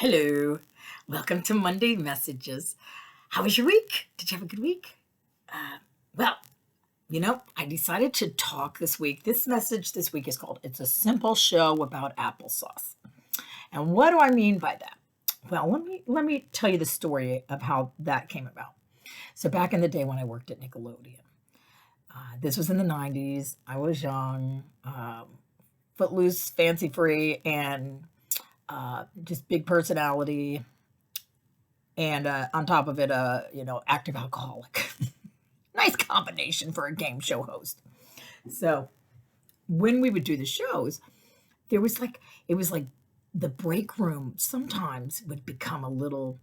Hello. Welcome to Monday Messages. How was your week? Did you have a good week? Well, I decided to talk this week. This message this week is called It's a Simple Show About Applesauce. And what do I mean by that? Well, let me tell you the story of how that came about. So back in the day when I worked at Nickelodeon, this was in the 90s. I was young, footloose, fancy free, and just big personality, and on top of it, active alcoholic. Nice combination for a game show host. So when we would do the shows, it was like the break room sometimes would become a little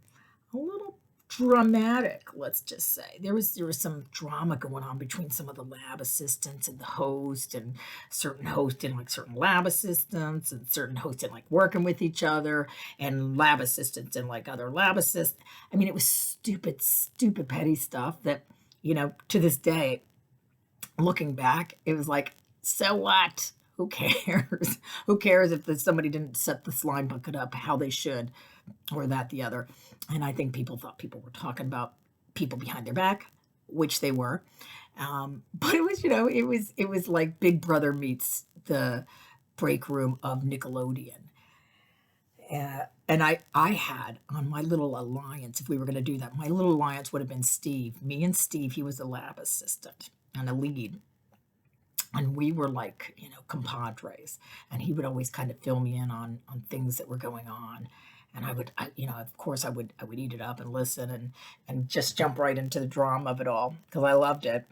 dramatic, let's just say. There was some drama going on between some of the lab assistants and the host, and certain hosts didn't like certain lab assistants, and certain hosts didn't like working with each other, and lab assistants didn't like other lab assistants. I mean, it was stupid petty stuff that, to this day, looking back, it was like, so what? Who cares? Who cares if somebody didn't set the slime bucket up how they should, or that, the other. And I think people thought people were talking about people behind their back, which they were. But it was, it was like Big Brother meets the break room of Nickelodeon. And I had on my little alliance, if we were going to do that, my little alliance would have been Steve. Me and Steve, he was a lab assistant and a lead. And we were like, compadres. And he would always kind of fill me in on things that were going on. And of course, I would eat it up and listen and just jump right into the drama of it all because I loved it.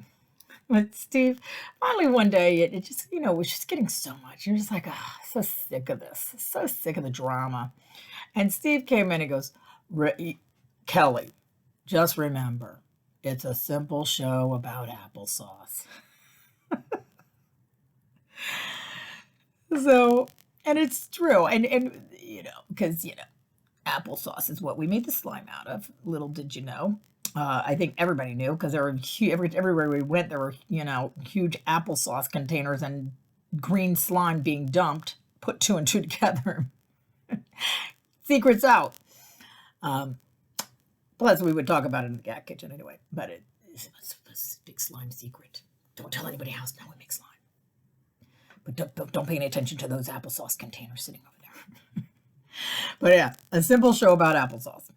But Steve, finally one day, it just, was just getting so much. You're just like, so sick of this, so sick of the drama. And Steve came in and goes, Kelly, just remember, it's a simple show about applesauce. So, and it's true. And because, applesauce is what we made the slime out of. Little did you know. I think everybody knew because there were everywhere we went, there were, huge applesauce containers and green slime being dumped, put two and two together. Secrets out. Plus, we would talk about it in the cat kitchen anyway. But it's a big slime secret. Don't tell anybody else now we make slime. But don't pay any attention to those applesauce containers sitting over there. But yeah, a simple show about applesauce.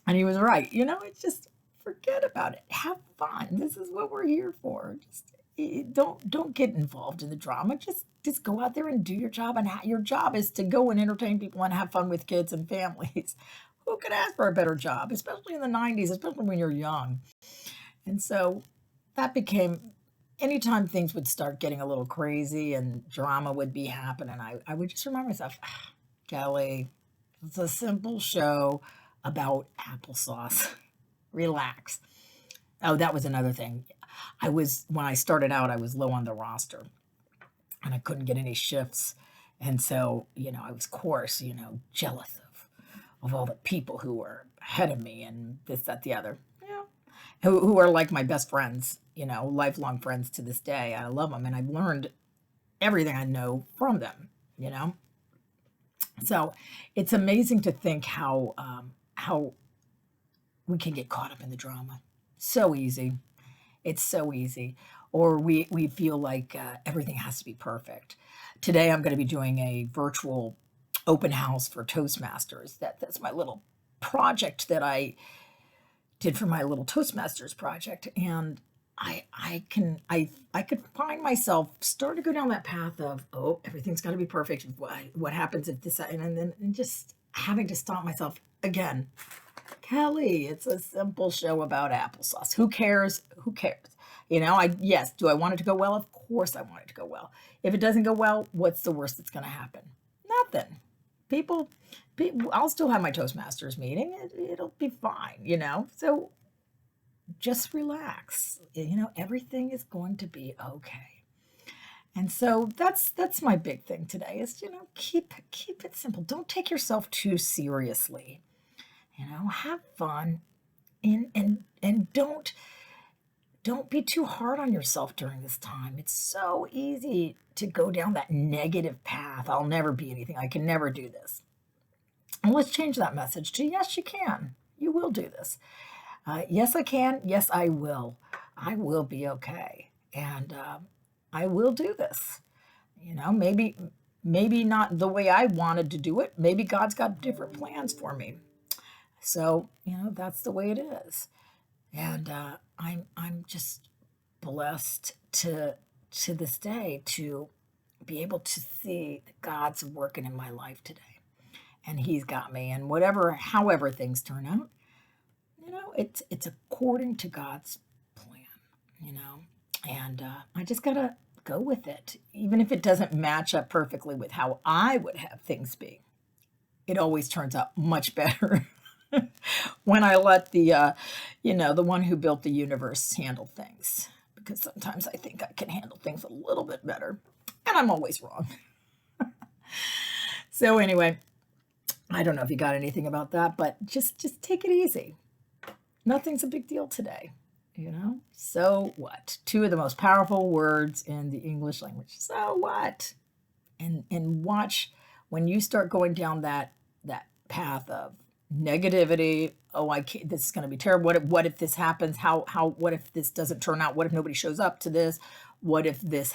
And he was right. It's just forget about it. Have fun. This is what we're here for. Don't get involved in the drama. Just go out there and do your job. And your job is to go and entertain people and have fun with kids and families. Who could ask for a better job, especially in the 90s, especially when you're young? And so that became anytime things would start getting a little crazy and drama would be happening, I would just remind myself, Kelly, it's a simple show about applesauce. Relax. Oh, that was another thing. When I started out, I was low on the roster and I couldn't get any shifts. And so, I was, of course, jealous of all the people who were ahead of me and this, that, the other, who are like my best friends, lifelong friends to this day. I love them. And I've learned everything I know from them, So it's amazing to think how we can get caught up in the drama. So easy. It's so easy. Or we feel like everything has to be perfect. Today I'm going to be doing a virtual open house for Toastmasters. That's my little project that I did for my little Toastmasters project. And I could find myself starting to go down that path of, everything's got to be perfect. What happens if this, and then just having to stop myself again. Kelly, it's a simple show about applesauce. Who cares? Who cares? Yes, do I want it to go well? Of course I want it to go well. If it doesn't go well, what's the worst that's going to happen? Nothing. People, I'll still have my Toastmasters meeting. It'll be fine, So just relax. Everything is going to be okay. And so that's my big thing today is, keep it simple. Don't take yourself too seriously. Have fun and don't be too hard on yourself during this time. It's so easy to go down that negative path. I'll never be anything. I can never do this. And let's change that message to yes, you can. You will do this. Yes, I can. Yes, I will. I will be okay. And I will do this. Maybe not the way I wanted to do it. Maybe God's got different plans for me. So, that's the way it is. And I'm just blessed to this day to be able to see that God's working in my life today. And he's got me. And however things turn out, it's according to God's plan. And I just gotta go with it, even if it doesn't match up perfectly with how I would have things be. It always turns out much better when I let the one who built the universe handle things. Because sometimes I think I can handle things a little bit better, and I'm always wrong. So anyway, I don't know if you got anything about that, but just take it easy. Nothing's a big deal today. So what? Two of the most powerful words in the English language. So what? And watch when you start going down that path of negativity. Oh, I can't, this is going to be terrible. What if this happens? What if this doesn't turn out? What if nobody shows up to this? What if this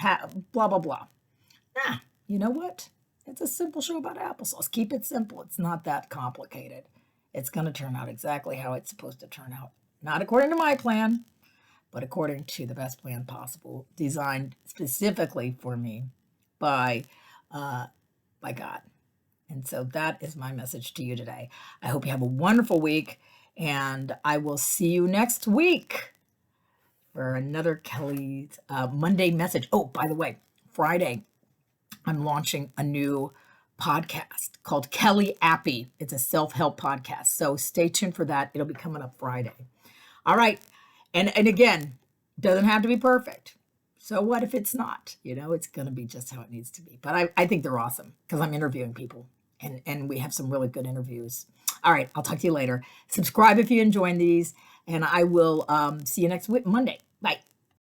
blah, blah, blah. You know what? It's a simple show about applesauce. Keep it simple. It's not that complicated. It's going to turn out exactly how it's supposed to turn out. Not according to my plan, but according to the best plan possible, designed specifically for me by God. And so that is my message to you today. I hope you have a wonderful week, and I will see you next week for another Kelly's Monday message. Oh, by the way, Friday, I'm launching a new podcast called Kelly Appy. It's a self-help podcast. So stay tuned for that. It'll be coming up Friday. All right. And again, doesn't have to be perfect. So what if it's not? It's going to be just how it needs to be. But I think they're awesome because I'm interviewing people, and we have some really good interviews. All right. I'll talk to you later. Subscribe if you enjoy these, and I will see you next Monday. Bye.